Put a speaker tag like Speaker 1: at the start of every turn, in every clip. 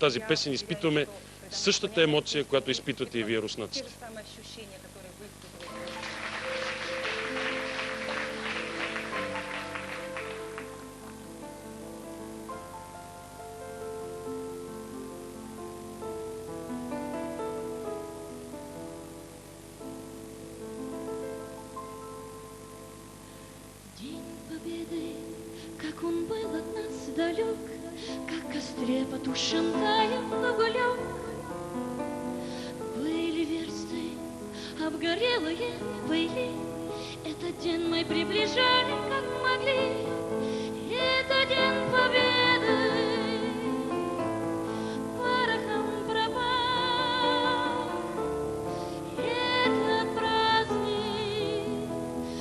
Speaker 1: тази песен изпитваме същата емоция, която изпитвате и вие, руснаците.
Speaker 2: Как он был от нас далек, как в костре потушен таял уголек. Были версты, обгорелые были, этот день мы приближали, как могли. Это день победы, порохом пропал. Этот праздник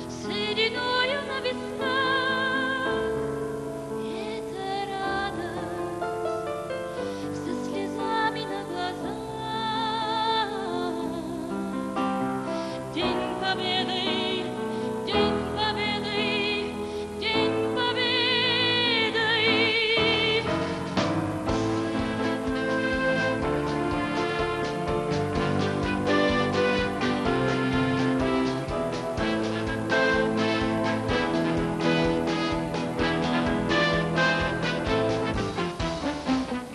Speaker 2: с сединою на висках. Это радость со слезами на глазах. День победы, день победы, день победы.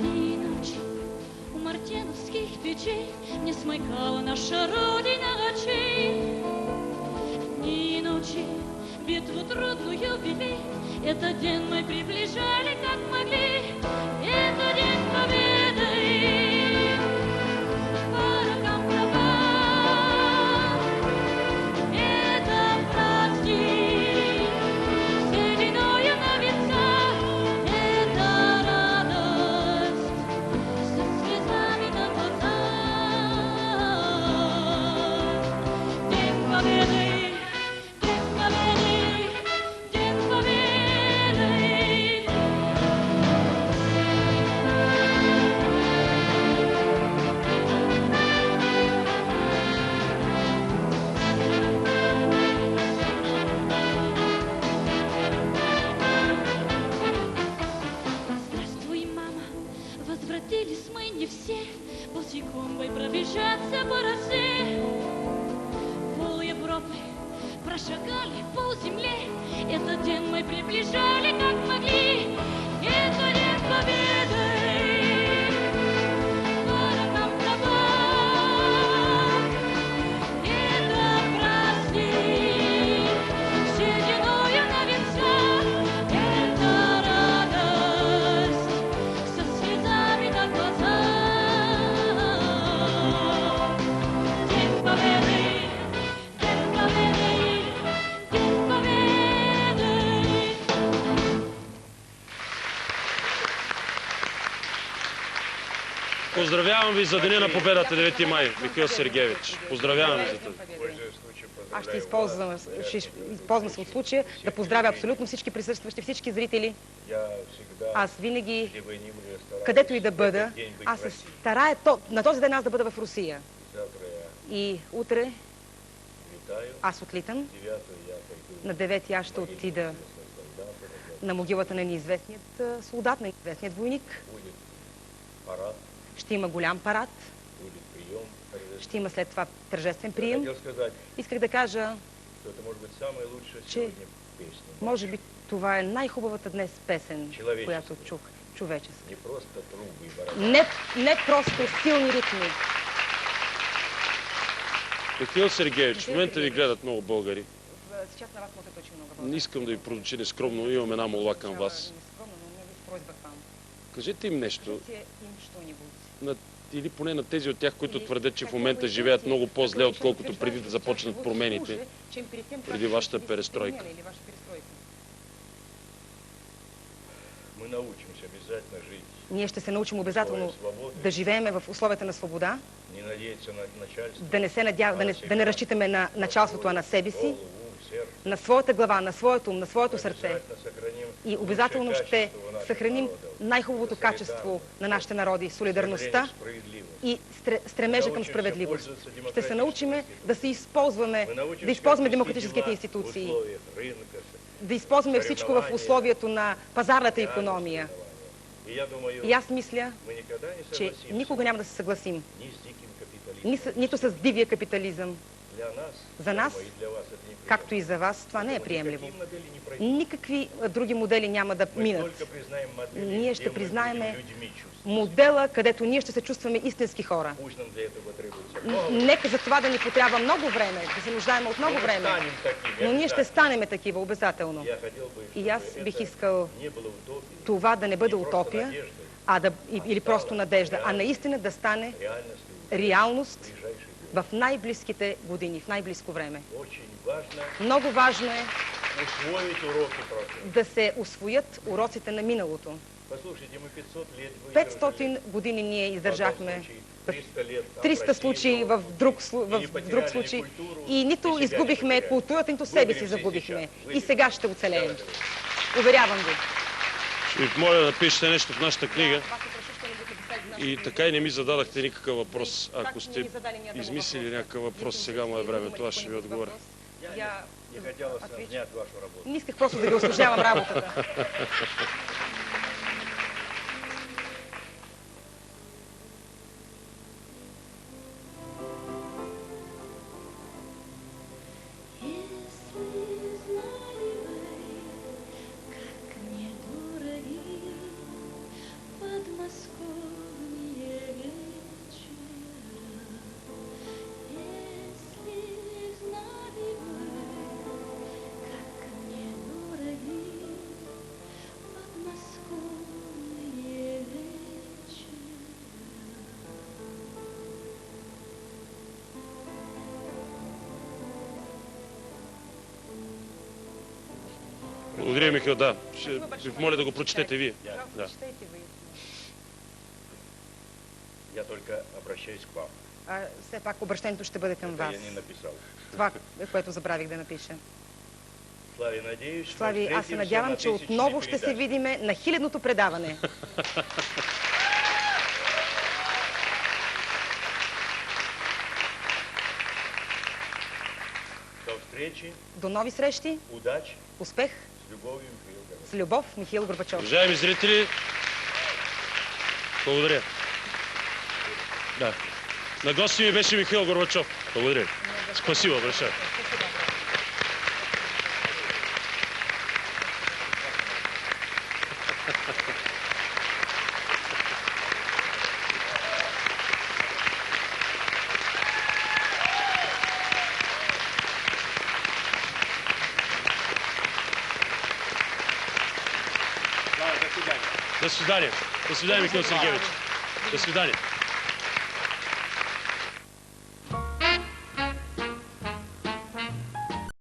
Speaker 2: И ночи у мартеновских печей не смыкала наша Родина очей. И ночи битву трудную вели, этот день мы приближали, как могли. Это день победы, порохом пропал. Это праздник с сединою на висках. Это радость со слезами на глазах. День победы, день победы, день победы. Здравствуй, мама, возвратились мы не все, босиком бы пробежаться по росе. Пол Европы прошагали, пол земли, этот день мы приближали, как могли. Это день победы, порохом пропал. Это праздник с сединою на висках. Это радость со слезами на глазах. День победы, день победы, день победы.
Speaker 1: Поздравявам ви за Деня на победата, 9 май, Михаил Сергеевич. Поздравявам ви за това.
Speaker 3: Аз ще използвам се от случая да поздравя абсолютно всички присъстващи, всички зрители. Аз винаги, където и да бъда, аз се старая на този ден аз да бъда в Русия. И утре аз отлитам. На 9 аз ще отида на могилата на неизвестният солдат, на неизвестният войник. Ще има голям парад. Ще има след това тържествен прием. Исках да кажа, че може би това е най-хубавата днес песен, която чух. Човеческа. Не просто силни ритми.
Speaker 1: Михаил Сергеевич, в момента ви гледат много българи.
Speaker 3: Сейчас на вас смотрят очень много
Speaker 1: Не
Speaker 3: българи.
Speaker 1: искам да ви прозвучи нескромно, имам една молба към вас. Кажете им нещо, или поне на тези от тях, които твърдят, че в момента живеят много по-зле, отколкото преди да започнат промените, преди вашата перестройка.
Speaker 3: Ние ще се научим обязателно да живеем в условията на свобода, да не разчитаме на началството, а на себе си, на своята глава, на своето ум, на своето сърце. И обязателно ще съхраним най-хубавото качество на нашите народи – солидарността и стремежа към справедливост. Ще се научим да използваме демократическите институции, да използваме всичко в условието на пазарната икономия И аз мисля, че никога няма да се съгласим нито с дивия капитализъм. За нас, както и за вас, това не е приемливо. Никакви други модели няма да минат. Ние ще признаем модела, където ние ще се чувстваме истински хора. Нека за това да ни потрябва много време, да се нуждаем от много време. Но ние ще станем такива, обязателно. И аз бих искал това да не бъде утопия, или просто надежда, а наистина да стане реалност в най-близките години, в най-близко време. Много важно е да се усвоят уроците на миналото. 500 години ние издържахме, 300 случаи в друг случай и нито изгубихме културата, нито себе си загубихме. И сега ще оцелеем. Уверявам ви.
Speaker 1: Ще ви моля да пишете нещо в нашата книга. И така и не ми зададахте никакъв въпрос. Ако сте измислили някакъв въпрос, сега му е време. Това ще ви отговоря.
Speaker 3: Не исках просто да ви усложнявам работата.
Speaker 1: Благодаря, Михаил, да. Ще ви моля да го прочетете вие. Да.
Speaker 3: Все пак обращението ще бъде към вас. Това е, което забравих да напиша. Слави, аз се надявам, че отново ще се видиме на 1000-то предаване. До нови срещи, успех, с любов, Михаил Горбачов.
Speaker 1: Уважаеми зрители, благодаря. Да. На гости ми беше Михаил Горбачов. Благодаря. Спасибо, большое. До свидания. До свидания, Михаил Сергеевич. До свидания.